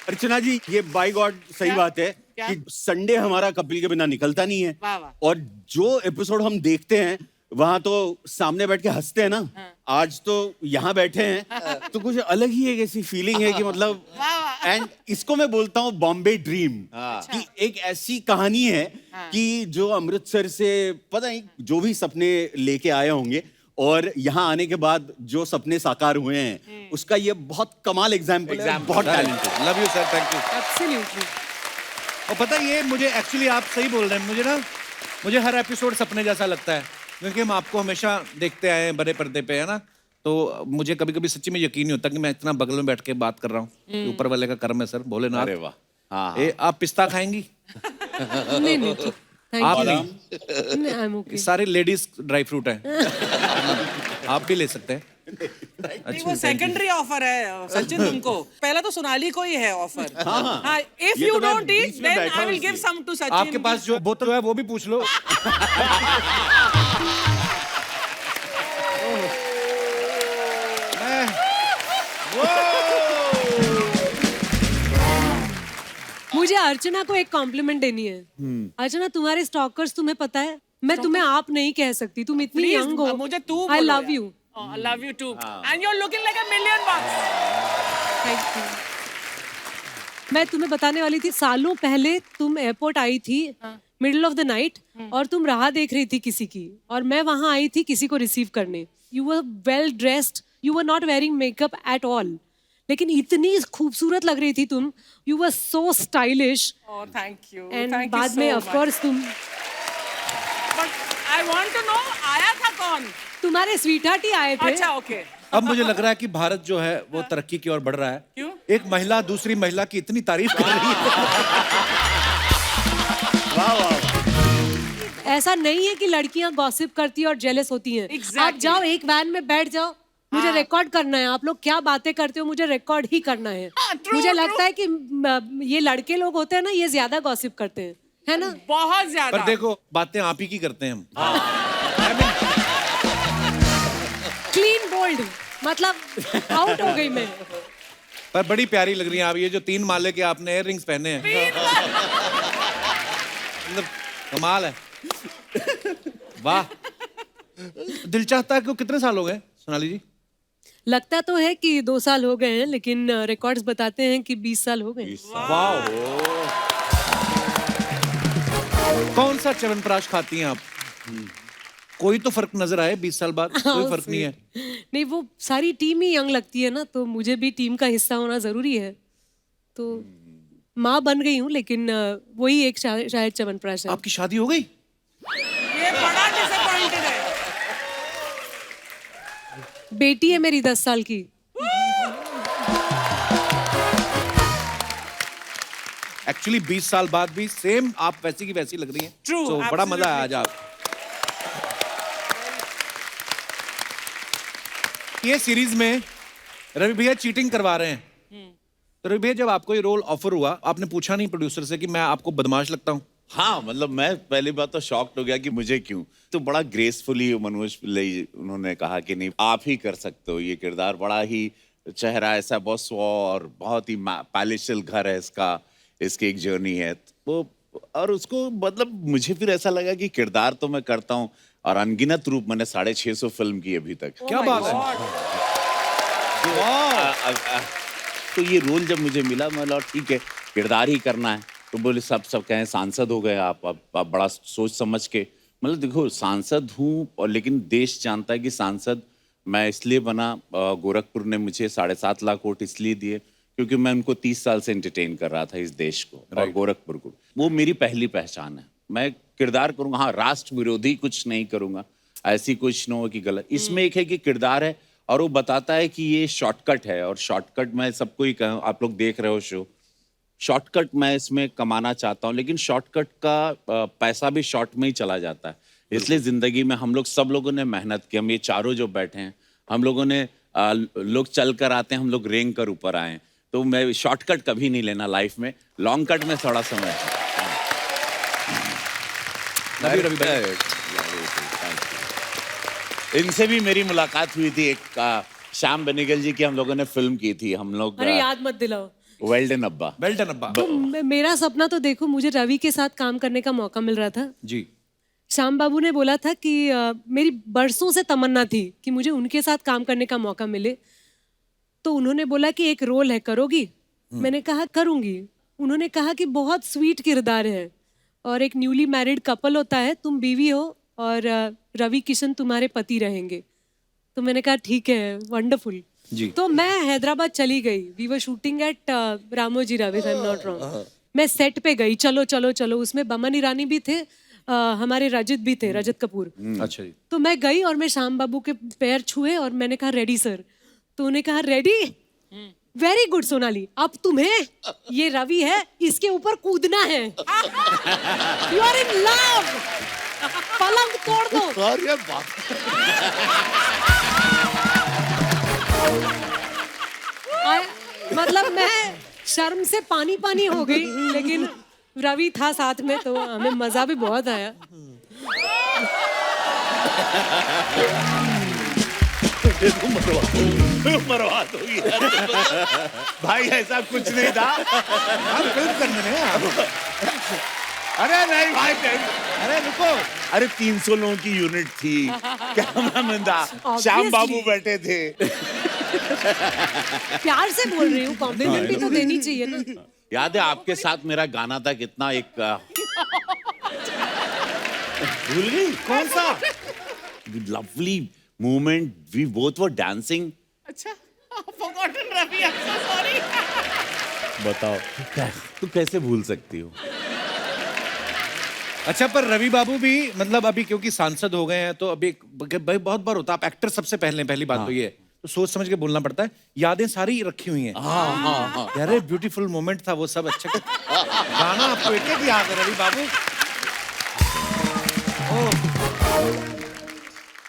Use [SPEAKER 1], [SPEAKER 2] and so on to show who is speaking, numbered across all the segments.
[SPEAKER 1] अर्चना जी, ये bye God सही बात है कि संडे हमारा कपिल के बिना निकलता नहीं है। और जो एपिसोड हम देखते हैं वहां तो सामने बैठ के हंसते हैं ना। आज तो यहाँ बैठे हैं तो कुछ अलग ही एक ऐसी फीलिंग है कि मतलब एंड इसको मैं बोलता हूँ बॉम्बे ड्रीम कि एक ऐसी कहानी है कि जो अमृतसर से पता नहीं जो भी सपने लेके आए होंगे और यहाँ आने के बाद जो सपने साकार हुए हैं उसका ये बहुत कमाल एग्जाम्पल है। बहुत talented.
[SPEAKER 2] Love you sir, thank you.
[SPEAKER 3] Absolutely.
[SPEAKER 2] और पता है ये मुझे एक्चुअली आप सही बोल रहे हैं, मुझे हर एपिसोड सपने जैसा लगता है क्योंकि हम आपको हमेशा देखते आए हैं बड़े पर्दे पे, है ना। तो मुझे कभी कभी सच्ची में यकीन नहीं होता कि मैं इतना बगल में बैठ के बात कर रहा हूँ। ऊपर वाले का कर्म है सर, भोलेनाथ।
[SPEAKER 1] अरे वाह। हाँ,
[SPEAKER 2] हाँ। आप पिस्ता खाएंगी?
[SPEAKER 3] नहीं नहीं,
[SPEAKER 2] आप नहीं,
[SPEAKER 3] आई एम ओके।
[SPEAKER 2] सारे लेडीज ड्राई फ्रूट हैं। आप भी ले सकते हैं।
[SPEAKER 4] नहीं, वो सेकेंडरी ऑफर है सचिन तुमको। पहला तो सोनाली को ही है ऑफर। हाँ, if you don't eat then I will give some to Sachin.
[SPEAKER 2] आपके पास जो बोतल है वो भी पूछ लो।
[SPEAKER 3] मुझे अर्चना को एक कॉम्प्लीमेंट देनी है। अर्चना, तुम्हारे स्टॉकर्स तुम्हें पता है, मैं तुम्हें आप नहीं कह सकती, तुम इतनी यंग हो।
[SPEAKER 4] मुझे तू
[SPEAKER 3] I love you.
[SPEAKER 4] I love you too. And you're looking like $1,000,000.
[SPEAKER 3] Thank you. मैं तुम्हें बताने वाली थी, सालों पहले तुम एयरपोर्ट आई थी मिडिल ऑफ द नाइट और तुम राह देख रही थी किसी की, और मैं वहां आई थी किसी को रिसीव करने। You were well dressed, you were not wearing makeup at all, लेकिन इतनी खूबसूरत लग रही थी तुम। You were so stylish.
[SPEAKER 4] Oh, thank you.
[SPEAKER 3] And
[SPEAKER 4] Thank you
[SPEAKER 3] बाद
[SPEAKER 4] so
[SPEAKER 3] में
[SPEAKER 4] much.
[SPEAKER 3] ऑफ कोर्स तुम,
[SPEAKER 4] But I want to know, आया था कौन?
[SPEAKER 3] तुम्हारे स्वीटहार्ट ही आए थे।
[SPEAKER 4] अच्छा, ओके।
[SPEAKER 2] अब मुझे लग रहा है कि भारत जो है वो तरक्की की ओर बढ़ रहा है।
[SPEAKER 4] क्यों?
[SPEAKER 2] एक महिला दूसरी महिला की इतनी तारीफ कर रही है।
[SPEAKER 3] ऐसा नहीं है कि लड़कियां गॉसिप करती हैं और जेलस होती हैं।
[SPEAKER 4] Exactly.
[SPEAKER 3] आप जाओ एक वैन में बैठ जाओ, मुझे रिकॉर्ड करना है। आप लोग क्या बातें करते हो मुझे रिकॉर्ड ही करना है। मुझे लगता है कि ये लड़के लोग होते हैं ना, ये ज्यादा गॉसिप करते हैं, है ना।
[SPEAKER 4] बहुत ज्यादा।
[SPEAKER 2] पर देखो बातें आप ही की करते हैं हम।
[SPEAKER 3] क्लीन बोल्ड, मतलब आउट हो गई मैं।
[SPEAKER 2] पर बड़ी प्यारी लग रही हैं आप। ये जो 3 माले के आपने इयर रिंग्स पहने हैं, मतलब कमाल है। वाह। दिल चाहता है कि कितने साल हो गए सोनाली जी?
[SPEAKER 3] लगता तो है कि 2 साल हो गए हैं, लेकिन रिकॉर्ड्स बताते हैं कि 20 साल हो गए।
[SPEAKER 2] वाह। कौन सा च्यवनप्राश खाती हैं आप? कोई तो फर्क नजर आए 20 साल बाद? कोई फर्क नहीं है?
[SPEAKER 3] नहीं, वो सारी टीम ही यंग लगती है ना, तो मुझे भी टीम का हिस्सा होना जरूरी है। तो माँ बन गई हूँ, लेकिन वही एक शायद च्यवनप्राश है।
[SPEAKER 2] आपकी शादी हो गई?
[SPEAKER 4] ये बड़ा डिसअपॉइंटेड है।
[SPEAKER 3] बेटी है मेरी 10 साल की।
[SPEAKER 2] एक्चुअली 20 साल बाद भी सेम आप वैसी की वैसी लग रही हैं।
[SPEAKER 4] True,
[SPEAKER 2] तो बड़ा मजा आया आज आप। ये सीरीज में रवि भैया चीटिंग करवा रहे हैं। तो रवि भैया, जब आपको ये रोल ऑफर हुआ, आपने पूछा नहीं प्रोड्यूसर से कि मैं आपको बदमाश लगता हूँ?
[SPEAKER 1] हाँ, मतलब मैं पहली बात तो शॉक्ड हो गया कि मुझे क्यों। तो बड़ा ग्रेसफुली मनोज पिल्लई उन्होंने कहा कि नहीं, आप ही कर सकते हो ये किरदार। बड़ा ही चेहरा ऐसा बहुत स्व और बहुत ही पैलेशियल घर है इसका, इसकी एक जर्नी है वो। और उसको मतलब मुझे फिर ऐसा लगा कि किरदार तो मैं करता हूँ और अनगिनत रूप मैंने 650 फिल्म की अभी तक।
[SPEAKER 2] क्या बात है।
[SPEAKER 1] तो ये रोल जब मुझे मिला, मैं बोला ठीक है किरदार ही करना है। तो बोले सब कहें सांसद हो गए आप, अब बड़ा सोच समझ के। मतलब देखो, सांसद हूँ और लेकिन देश जानता है कि सांसद मैं इसलिए बना। गोरखपुर ने मुझे 7.5 लाख वोट इसलिए दिए क्योंकि मैं उनको 30 साल से एंटरटेन कर रहा था इस देश को और गोरखपुर को। वो मेरी पहली पहचान है। मैं किरदार करूँगा, हाँ, राष्ट्र विरोधी कुछ नहीं करूँगा, ऐसी कुछ न हो कि गलत। इसमें एक है कि किरदार है और वो बताता है कि ये शॉर्टकट है। और शॉर्टकट मैं सबको ही कहूँ, आप लोग देख रहे हो शो, शॉर्टकट मैं इसमें कमाना चाहता हूँ, लेकिन शॉर्टकट का पैसा भी शॉर्ट में ही चला जाता है। इसलिए जिंदगी में हम लोग सब लोगों ने मेहनत की। हम ये चारों जो बैठे हैं, हम लोगों ने लोग चल कर आते हैं, हम लोग रेंग कर ऊपर आए हैं। तो मैं शॉर्टकट कभी नहीं लेना लाइफ में, लॉन्ग कट में थोड़ा समय। इनसे भी मेरी मुलाकात हुई थी, एक श्याम बेनेगल जी की हम लोगों ने फिल्म की थी हम लोग।
[SPEAKER 3] अरे याद मत दिलाओ।
[SPEAKER 1] वेल डन अब्बा।
[SPEAKER 2] वेल डन अब्बा।
[SPEAKER 3] तो मेरा सपना तो देखो, मुझे रवि के साथ काम करने का मौका मिल रहा था।
[SPEAKER 2] जी।
[SPEAKER 3] श्याम बाबू ने बोला था कि मेरी बरसों से तमन्ना थी कि मुझे उनके साथ काम करने का मौका मिले। तो उन्होंने बोला कि एक रोल है, करोगी? मैंने कहा करूंगी। उन्होंने कहा कि बहुत स्वीट किरदार है और एक न्यूली मैरिड कपल होता है, तुम बीवी हो और रवि किशन तुम्हारे पति रहेंगे। तो मैंने कहा ठीक है, वंडरफुल।
[SPEAKER 2] जी।
[SPEAKER 3] तो मैं हैदराबाद चली गई। We were shooting at Ramoji Rao, if I am not wrong. मैं सेट पे गई, चलो चलो चलो। उसमें बमन ईरानी भी थे, हमारे रजत भी थे, रजत कपूर।
[SPEAKER 2] अच्छा जी।
[SPEAKER 3] तो मैं गई और मैं श्याम बाबू के पैर छुए और मैंने कहा रेडी सर। तो उन्हें कहा रेडी, वेरी गुड सोनाली, अब तुम्हें ये रवि है, इसके ऊपर कूदना है। यू आर इन लव, पलंग तोड़ दो।
[SPEAKER 5] अरे बाप
[SPEAKER 3] मतलब मैं शर्म से पानी पानी हो गई, लेकिन रवि था साथ में तो हमें मजा भी बहुत आया।
[SPEAKER 1] मरवा दो भाई, ऐसा कुछ नहीं था।
[SPEAKER 2] हम फिल्म करने में हैं।
[SPEAKER 1] अरे नहीं भाई, अरे रुको, अरे 300 लोगों की यूनिट थी, कैमरामैन था, श्याम बाबू बैठे थे।
[SPEAKER 3] प्यार से बोल रही हूँ, कॉम्प्लीमेंट भी तो देनी चाहिए ना।
[SPEAKER 1] याद है आपके साथ मेरा गाना था, कितना एक भूल गई
[SPEAKER 2] कौन सा?
[SPEAKER 1] Lovely moment, we both were dancing.
[SPEAKER 4] अच्छा, forgotten Ravi, I'm so sorry.
[SPEAKER 1] बताओ तू कैसे भूल सकती हो?
[SPEAKER 2] अच्छा, पर रवि बाबू भी मतलब अभी क्योंकि सांसद हो गए हैं तो अभी भाई बहुत बार होता है, आप एक्टर सबसे पहली बात तो ये है, तो सोच समझ के बोलना पड़ता है। यादें सारी रखी हुई हैं। यार ब्यूटीफुल मोमेंट था वो सब। अच्छा गाना आपको एक एक याद है रवि बाबू?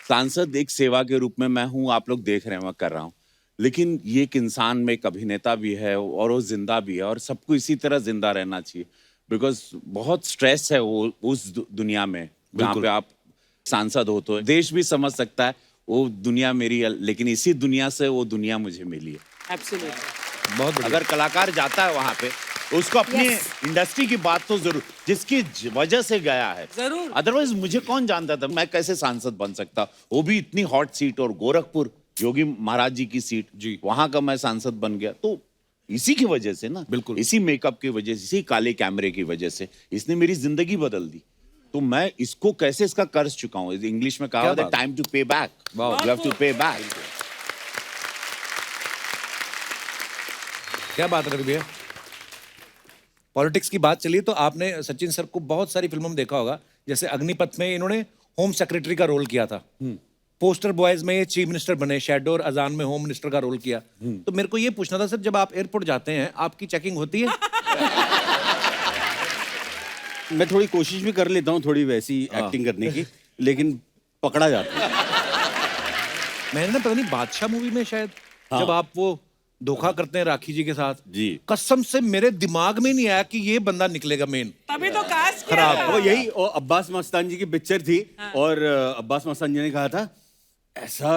[SPEAKER 1] सांसद एक सेवा के रूप में मैं हूं, आप लोग देख रहे हैं मैं कर रहा हूं, लेकिन ये एक इंसान में एक अभिनेता भी है और वो जिंदा भी है, और सबको इसी तरह जिंदा रहना चाहिए। बिकॉज बहुत स्ट्रेस है वो उस दुनिया में जहाँ पे आप सांसद हो। तो देश भी समझ सकता है वो दुनिया मेरी है, लेकिन इसी दुनिया से वो दुनिया मुझे मिली है।
[SPEAKER 4] Absolutely.
[SPEAKER 2] बहुत बढ़िया।
[SPEAKER 1] अगर कलाकार जाता है वहां पे, उसको अपनी इंडस्ट्री की बात तो जरूर, जिसकी वजह से गया है,
[SPEAKER 4] जरूर।
[SPEAKER 1] अदरवाइज मुझे कौन जानता था, मैं कैसे सांसद बन सकता, वो भी इतनी हॉट सीट, और गोरखपुर योगी महाराज जी की सीट,
[SPEAKER 2] जी।
[SPEAKER 1] वहां का मैं सांसद बन गया। तो इसी की वजह से ना,
[SPEAKER 2] बिल्कुल।
[SPEAKER 1] इसी मेकअप की वजह से, इसी काले कैमरे की वजह से इसने मेरी जिंदगी बदल दी। तो मैं इसको कैसे इसका कर्ज चुकाऊं? इंग्लिश में कहा था टाइम टू पे बैक, यू हैव टू पे बैक।
[SPEAKER 2] क्या बात है रवि भैया। पॉलिटिक्स की बात चली तो आपने सचिन सर को बहुत सारी फिल्मों में देखा होगा, जैसे अग्निपथ में इन्होंने होम सेक्रेटरी का रोल किया था। पोस्टर बॉयज में ये चीफ मिनिस्टर बने, शैडो और अजान में होम मिनिस्टर का रोल किया। तो मेरे को ये पूछना था सर, जब आप एयरपोर्ट जाते हैं आपकी चेकिंग होती है?
[SPEAKER 5] मैं थोड़ी कोशिश भी कर लेता हूँ थोड़ी वैसी एक्टिंग करने की, लेकिन पकड़ा जाता है।
[SPEAKER 2] मैंने ना पता नहीं बादशाह मूवी में शायद जब आप वो धोखा करते हैं राखी जी के साथ,
[SPEAKER 5] जी।
[SPEAKER 2] कसम से मेरे दिमाग में नहीं आया कि ये बंदा निकलेगा मेन।
[SPEAKER 4] तभी तो कास्ट किया
[SPEAKER 2] खराब।
[SPEAKER 4] था।
[SPEAKER 5] वो यही और अब्बास मस्तान जी की पिक्चर थी, और अब्बास मस्तान जी ने कहा था ऐसा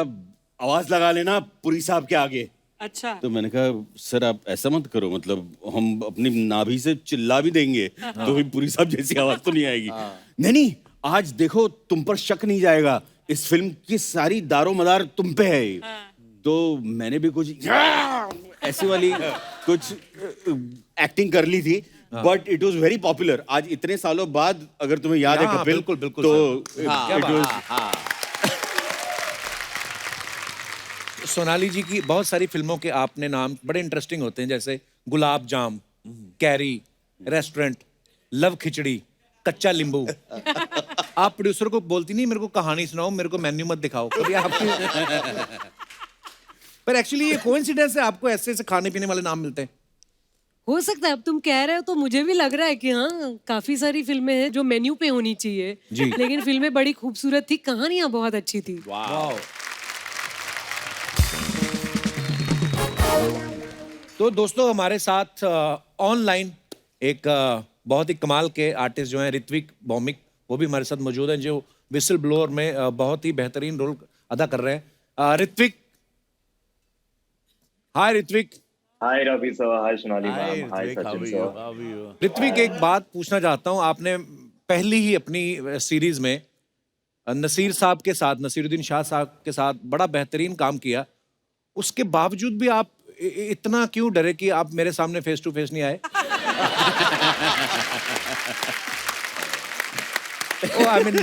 [SPEAKER 5] आवाज लगा लेना पुरी साहब के आगे।
[SPEAKER 4] अच्छा।
[SPEAKER 5] तो मैंने कहा सर आप ऐसा मत करो, मतलब हम अपनी नाभि से चिल्ला भी देंगे तो भी पुरी साहब जैसी आवाज तो नहीं आएगी। नहीं नहीं, आज देखो तुम पर शक नहीं जाएगा, इस फिल्म की सारी दारो मदार तुम पे है। तो मैंने भी कुछ ऐसी वाली कुछ एक्टिंग कर ली थी, but it was very popular. आज इतने सालों बाद अगर तुम्हें याद है कपिल,
[SPEAKER 2] बिल्कुल बिल्कुल
[SPEAKER 5] तो
[SPEAKER 2] क्या
[SPEAKER 5] it was-
[SPEAKER 2] सोनाली जी की बहुत सारी फिल्मों के आपने नाम बड़े इंटरेस्टिंग होते हैं, जैसे गुलाब जाम, कैरी, रेस्टोरेंट, लव खिचड़ी, कच्चा लींबू। आप प्रोड्यूसर को बोलती नहीं मेरे को कहानी सुनाओ, मेरे को मेन्यू मत दिखाओ कभी आपकी। पर एक्चुअली ये कोइंसिडेंस है, आपको ऐसे ऐसे खाने पीने वाले नाम मिलते हैं।
[SPEAKER 3] हो सकता है, अब तुम कह रहे हो तो मुझे भी लग रहा है कि हाँ, काफी सारी फिल्में हैं जो मेन्यू पे होनी चाहिए, लेकिन फिल्में बड़ी खूबसूरत थी, कहानियां बहुत अच्छी थी।
[SPEAKER 2] वाह। तो दोस्तों हमारे साथ ऑनलाइन एक बहुत ही कमाल के आर्टिस्ट जो हैं ऋत्विक भौमिक, वो भी हमारे साथ मौजूद हैं, जो विसल ब्लोअर में बहुत ही बेहतरीन रोल अदा कर रहे हैं। Ritwik, hi Ritwik.
[SPEAKER 6] Hi Ravi sir, hi Sonali
[SPEAKER 1] Hi,
[SPEAKER 6] ma'am, hi
[SPEAKER 1] Ritwik, how
[SPEAKER 6] Sachin
[SPEAKER 1] are
[SPEAKER 6] sir.
[SPEAKER 1] you? How are you?
[SPEAKER 2] Ritwik, एक बात पूछना चाहता हूँ। आपने पहली ही अपनी सीरीज में नसीर साहब के साथ, नसीरुद्दीन शाह साहब के साथ बड़ा बेहतरीन काम किया। उसके बावजूद भी आप इतना क्यों डरे कि आप मेरे सामने फेस टू फेस नहीं आए? ओ आई मीन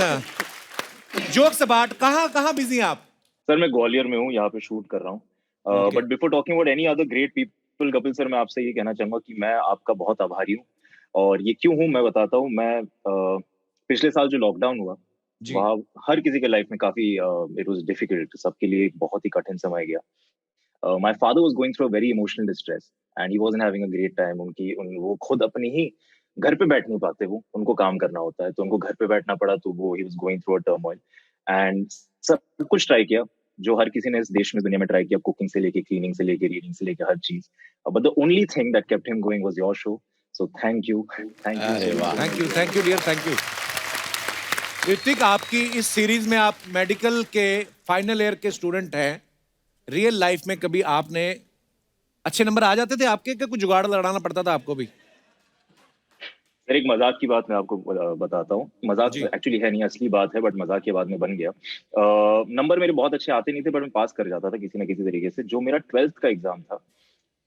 [SPEAKER 2] जोक्स अबाउट, कहाँ बिजी हैं आप?
[SPEAKER 6] सर मैं ग्वालियर में हूँ, यहाँ पे शूट कर रहा हूँ।
[SPEAKER 2] Okay.
[SPEAKER 6] But before talking about any other great people, Kapil sir, मैं आपसे ये कहना चाहूंगा कि मैं आपका बहुत आभारी हूँ। और ये क्यों हूँ मैं बताता हूँ। मैं पिछले साल जो लॉकडाउन हुआ,
[SPEAKER 2] जी।
[SPEAKER 6] वहाँ हर किसी के लाइफ में काफी इट वाज डिफिकल्ट, सबके लिए एक बहुत ही कठिन समय गया। My father was going through a very emotional distress and he wasn't having a great time. वो खुद अपनी ही घर पे बैठ नहीं पाते, वो उनको काम करना होता है, तो उनको घर पे बैठना पड़ा, तो वो he was going through a turmoil. And सब कुछ ट्राई किया जो हर किसी ने इस देश में, दुनिया में ट्राई किया, कुकिंग से लेके, क्लीनिंग से लेके, रीडिंग से लेके, हर चीज। But the only thing that kept him going was your show. So thank you
[SPEAKER 1] अरे वाह।
[SPEAKER 2] Thank you dear, thank you. Hrithik, आपकी इस सीरीज में आप मेडिकल के फाइनल ईयर के स्टूडेंट हैं। रियल लाइफ में कभी आपने अच्छे नंबर आ जाते थे आपके, क्या कुछ जुगाड़ लड़ाना पड़ता था आपको भी?
[SPEAKER 6] सर एक मजाक की बात मैं आपको बताता हूँ। मजाक
[SPEAKER 2] जी।
[SPEAKER 6] एक्चुअली है नहीं, असली बात है, बट मजाक के बाद में बन गया। नंबर मेरे बहुत अच्छे आते नहीं थे, बट मैं पास कर जाता था किसी ना किसी तरीके से। जो मेरा 12th का एग्जाम था,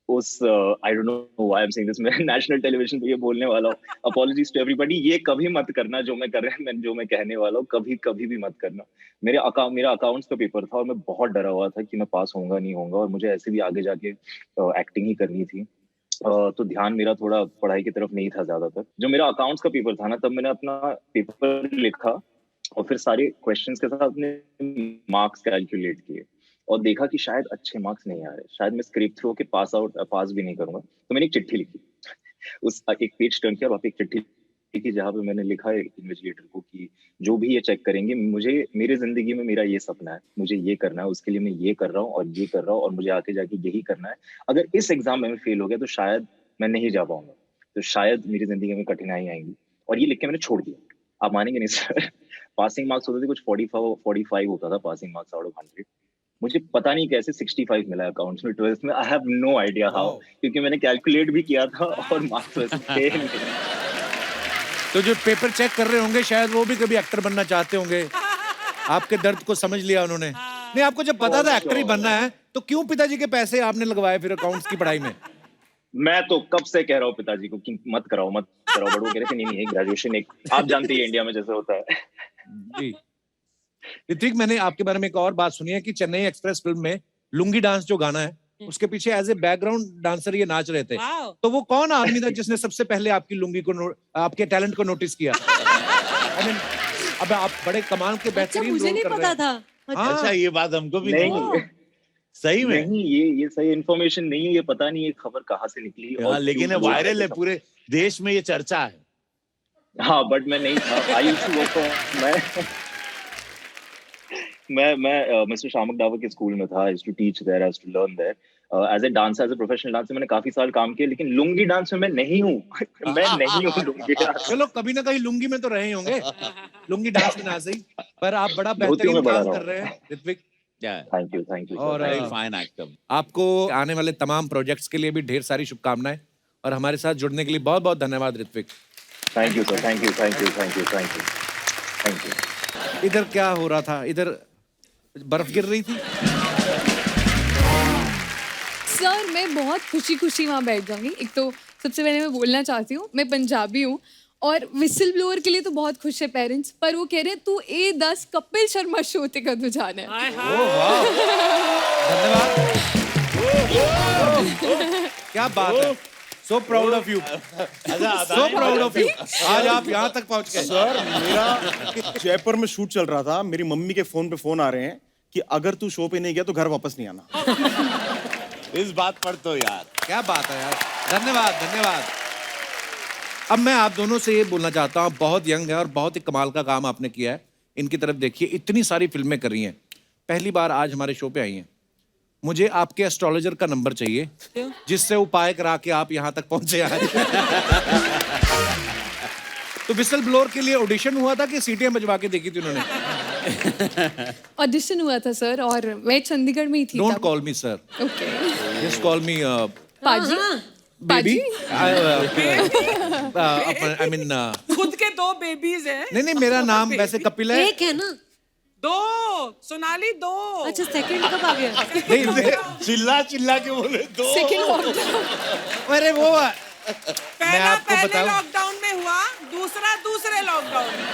[SPEAKER 6] उस I don't know why I am saying this, मैं नेशनल टेलीविजन पे ये बोलने वाला हूँ, अपॉलॉजीज टू एवरीबॉडी, ये कभी मत करना जो मैं कर रहा हूँ, जो मैं कहने वाला हूँ, कभी कभी भी मत करना। मेरा अकाउंट्स का पेपर था और मैं बहुत डरा हुआ था कि मैं पास होऊंगा नहीं होऊंगा, और मुझे ऐसे भी आगे जाके एक्टिंग ही करनी थी। तो ध्यान मेरा थोड़ा पढ़ाई की तरफ नहीं था ज्यादातर। जो मेरा अकाउंट्स का पेपर था ना, तब मैंने अपना पेपर लिखा और फिर सारे क्वेश्चंस के साथ अपने मार्क्स कैलकुलेट किए और देखा कि शायद अच्छे मार्क्स नहीं आ रहे, शायद मैं स्क्रीप थ्रू के पास भी नहीं करूंगा। तो मैंने एक चिट्ठी लिखी, उस एक पेज टर्न किया और वहाँ पे एक चिट्ठी लिखी जहाँ पे मैंने लिखा है इन्विजिलेटर को कि जो भी ये चेक करेंगे, मुझे मेरी जिंदगी में मेरा ये सपना है, मुझे ये करना है, उसके लिए मैं ये कर रहा हूँ और ये कर रहा हूँ और मुझे आगे जाके यही करना है। अगर इस एग्जाम में मैं फेल हो गया तो शायद मैं नहीं जा पाऊंगा, तो शायद मेरी जिंदगी में कठिनाई आएंगी। और ये लिख के मैंने छोड़ दिया। आप मानेंगे नहीं सर, पासिंग मार्क्स होते थे कुछ 45 होता था पासिंग मार्क्स आउट ऑफ 100। मुझे पता नहीं कैसे 65 मिला अकाउंट्स में 12th में। I have no idea how, क्योंकि मैंने कैलकुलेट भी किया था और मार्क्स वैसे थे नहीं।
[SPEAKER 2] तो जो पेपर चेक कर रहे होंगे शायद वो भी कभी एक्टर बनना चाहते होंगे। आपके दर्द को समझ लिया उन्होंने। नहीं, आपको जब पता था एक्टर ही बनना है तो क्यों पिताजी के पैसे आपने लगवाए फिर अकाउंट्स की पढ़ाई में?
[SPEAKER 6] मैं तो कब से कह रहा हूँ पिताजी को कि मत कराओ मत कराओ, बट वो कह रहे थे नहीं ग्रेजुएशन एक, आप जानते हैं इंडिया में जैसे होता है।
[SPEAKER 2] जी। ऋत्विक, मैंने आपके बारे में एक और बात सुनी है कि चेन्नई एक्सप्रेस फिल्म में लुंगी डांस जो गाना है उसके पीछे एज ए बैकग्राउंड डांसर ये नाच रहे थे।
[SPEAKER 4] Wow.
[SPEAKER 2] तो वो कौन आदमी था जिसने सबसे पहले आपकी लुंगी को आपके टैलेंट को नोटिस किया? I mean, अब आप बड़े कमाल के
[SPEAKER 3] अच्छा,
[SPEAKER 2] बेहतरीन
[SPEAKER 3] मुझे
[SPEAKER 2] रोल
[SPEAKER 3] नहीं
[SPEAKER 2] कर रहे
[SPEAKER 3] पता
[SPEAKER 2] हैं।
[SPEAKER 3] था।
[SPEAKER 2] हाँ।
[SPEAKER 1] अच्छा, ये बात हमको भी
[SPEAKER 6] नहीं
[SPEAKER 1] नहीं सही में।
[SPEAKER 6] नहीं, ये सही इन्फॉर्मेशन नहीं है, ये पता नहीं ये खबर कहाँ से निकली
[SPEAKER 1] हाँ,
[SPEAKER 6] और
[SPEAKER 1] लेकिन
[SPEAKER 6] क्यों
[SPEAKER 1] ये
[SPEAKER 6] हुआ
[SPEAKER 1] वायरल है,
[SPEAKER 6] सब।
[SPEAKER 1] पूरे देश में ये चर्चा है।
[SPEAKER 6] हाँ बट मैं नहीं था। आई यूज्ड टू वर्क मैं मिस्टर शामक डावर के स्कूल में था। I used to teach there, I used to learn there as a dancer, as a professional dancer. मैंने काफी साल काम किया, लेकिन लुंगी डांस में मैं नहीं हूँ। मैं नहीं हूँ लुंगी डांस।
[SPEAKER 2] चलो कभी ना कहीं लुंगी में तो रहे ही होंगे, लुंगी डांस में ना सही, पर आप बड़ा
[SPEAKER 6] धोतियों
[SPEAKER 2] बेहतरीन
[SPEAKER 6] में बड़ा
[SPEAKER 2] काम
[SPEAKER 6] रहा
[SPEAKER 2] कर रहे हैं ऋत्विक।
[SPEAKER 6] थैंक यू
[SPEAKER 2] और
[SPEAKER 1] वेरी फाइन एक्टर।
[SPEAKER 2] आपको आने वाले तमाम प्रोजेक्ट्स के लिए भी ढेर सारी शुभकामनाएं और हमारे साथ जुड़ने के लिए बहुत बहुत धन्यवाद Hrithik.
[SPEAKER 6] Thank you sir, thank you.
[SPEAKER 2] इधर क्या हो रहा था? इधर बर्फ गिर रही थी।
[SPEAKER 7] सर मैं बहुत खुशी खुशी वहाँ बैठ जाऊंगी। एक तो सबसे पहले मैं बोलना चाहती हूँ मैं पंजाबी हूँ और विसल ब्लोअर के लिए तो बहुत खुश है पेरेंट्स, पर वो कह रहे हैं तू A10 कपिल शर्मा शो ते कदों जाना है।
[SPEAKER 4] हाय हाय।
[SPEAKER 2] धन्यवाद। क्या बात है, so proud of you, so proud of you. आज आप यहाँ तक पहुँच गए।
[SPEAKER 8] सर मेरा जयपुर में शूट चल रहा था, मेरी मम्मी के फोन पे फोन आ रहे हैं कि अगर तू शो पे नहीं गया तो घर वापस नहीं आना।
[SPEAKER 1] इस बात पर तो यार
[SPEAKER 2] क्या बात है यार, धन्यवाद धन्यवाद। अब मैं आप दोनों से ये बोलना चाहता हूँ, बहुत यंग है और बहुत ही कमाल का काम आपने किया है। इनकी तरफ देखिए, इतनी सारी फिल्में कर रही हैं, पहली बार आज हमारे शो पे आई हैं। मुझे आपके एस्ट्रोलॉजर का नंबर चाहिए जिससे उपाय करा के आप यहाँ तक पहुंचे आए। तो विसल ब्लोअर के लिए ऑडिशन हुआ था कि सीटें बजवा के देखी थी उन्होंने?
[SPEAKER 7] ऑडिशन हुआ था सर और मैं चंडीगढ़ में ही थी।
[SPEAKER 2] Don't call me sir,
[SPEAKER 7] okay.
[SPEAKER 2] Just call मी
[SPEAKER 7] पाजी
[SPEAKER 2] बेबी
[SPEAKER 7] पाजी
[SPEAKER 2] आई मीन
[SPEAKER 4] खुद के 2 बेबीज हैं।
[SPEAKER 2] नहीं मेरा नाम वैसे कपिल है।
[SPEAKER 3] एक है ना?
[SPEAKER 4] 2 सोनाली 2।
[SPEAKER 3] अच्छा सेकंड कब आ गया?
[SPEAKER 2] नहीं
[SPEAKER 5] चिल्ला चिल्ला के बोले तो
[SPEAKER 7] सेकंड लॉकडाउन।
[SPEAKER 2] अरे वो
[SPEAKER 4] पहला
[SPEAKER 2] आपको
[SPEAKER 4] पहले
[SPEAKER 2] बताऊं?
[SPEAKER 4] लॉकडाउन में हुआ, दूसरा दूसरे लॉकडाउन में।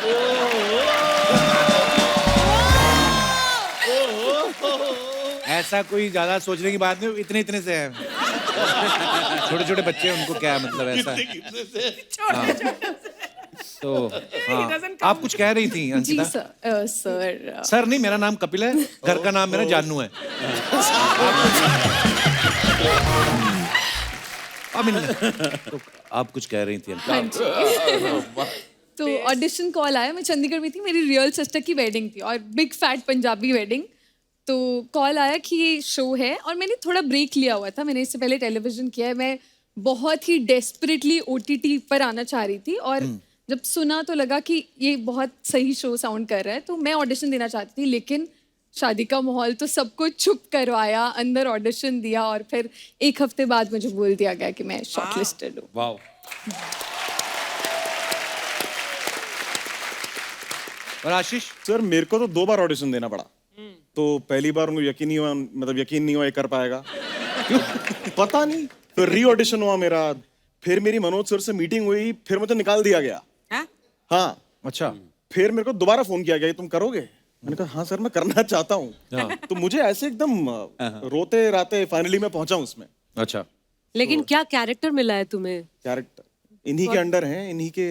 [SPEAKER 2] ऐसा कोई ज्यादा सोचने की बात नहीं, इतने इतने से है। छोटे छोटे बच्चे हैं, उनको क्या मतलब ऐसा है। तो हाँ,
[SPEAKER 4] doesn't
[SPEAKER 2] आप कुछ कह रही थी
[SPEAKER 7] जी
[SPEAKER 2] अंकिता?
[SPEAKER 7] सर
[SPEAKER 2] सर नहीं, मेरा नाम कपिल है, घर का नाम मेरा जानू है। तो आप कुछ कह रही थी अंकिता?
[SPEAKER 7] हाँ जी। तो ऑडिशन कॉल आया, मैं चंडीगढ़ में थी, मेरी रियल सिस्टर की वेडिंग थी और बिग फैट पंजाबी वेडिंग। तो कॉल आया कि ये शो है और मैंने थोड़ा ब्रेक लिया हुआ था, मैंने इससे पहले टेलीविजन किया है। मैं बहुत ही डेस्परेटली OTT पर आना चाह रही थी और जब सुना तो लगा कि ये बहुत सही शो साउंड कर रहा है, तो मैं ऑडिशन देना चाहती थी। लेकिन शादी का माहौल तो सबको चुप करवाया, अंदर ऑडिशन दिया और फिर 1 हफ्ते बाद मुझे बोल दिया गया कि मैं शॉर्टलिस्टेड हूँ।
[SPEAKER 2] वाह। और आशीष?
[SPEAKER 8] सर मेरे को तो 2 बार ऑडिशन देना पड़ा। तो पहली बार उनको यकीन नहीं हुआ, मतलब यकीन नहीं हुआ ये कर पाएगा। पता नहीं, तो री ऑडिशन हुआ मेरा, फिर मेरी मनोज सर से मीटिंग हुई, फिर मुझे निकाल दिया गया।
[SPEAKER 4] हाँ?
[SPEAKER 8] हाँ,
[SPEAKER 2] अच्छा।
[SPEAKER 8] फिर मेरे को दोबारा फोन किया गया, तुम करोगे? मैंने कहा हाँ सर मैं करना चाहता हूँ। तो मुझे ऐसे एकदम रोते राते फाइनली मैं पहुंचा हूँ उसमें।
[SPEAKER 2] अच्छा।
[SPEAKER 3] लेकिन क्या कैरेक्टर मिला है तुम्हें?
[SPEAKER 8] कैरेक्टर इन्हीं के अंडर हैं, इन्हीं के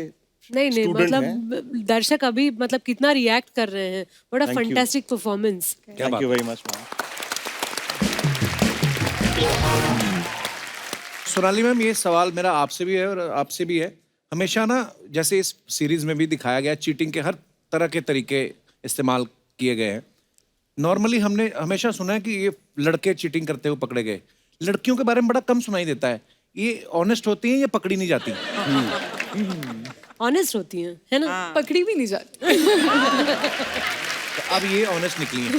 [SPEAKER 3] नहीं
[SPEAKER 8] student
[SPEAKER 3] मतलब दर्शक अभी मतलब कितना रिएक्ट कर रहे हैं। बड़ा
[SPEAKER 8] Thank you.
[SPEAKER 3] Fantastic performance.
[SPEAKER 8] Thank you very much ma'am.
[SPEAKER 2] Sonali ma'am, ये सवाल मेरा आपसे भी है और आपसे भी है। हमेशा ना, जैसे इस सीरीज में भी दिखाया गया, चीटिंग के हर तरह के तरीके इस्तेमाल किए गए हैं। नॉर्मली हमने हमेशा सुना है कि ये लड़के चीटिंग करते हुए पकड़े गए, लड़कियों के बारे में बड़ा कम सुनाई देता है। ये ऑनेस्ट होती हैं या पकड़ी नहीं जाती?
[SPEAKER 3] ऑनेस्ट होती हैं, है ना?
[SPEAKER 7] पकड़ी भी नहीं जाती।
[SPEAKER 2] तो अब ये ऑनेस्ट निकली है।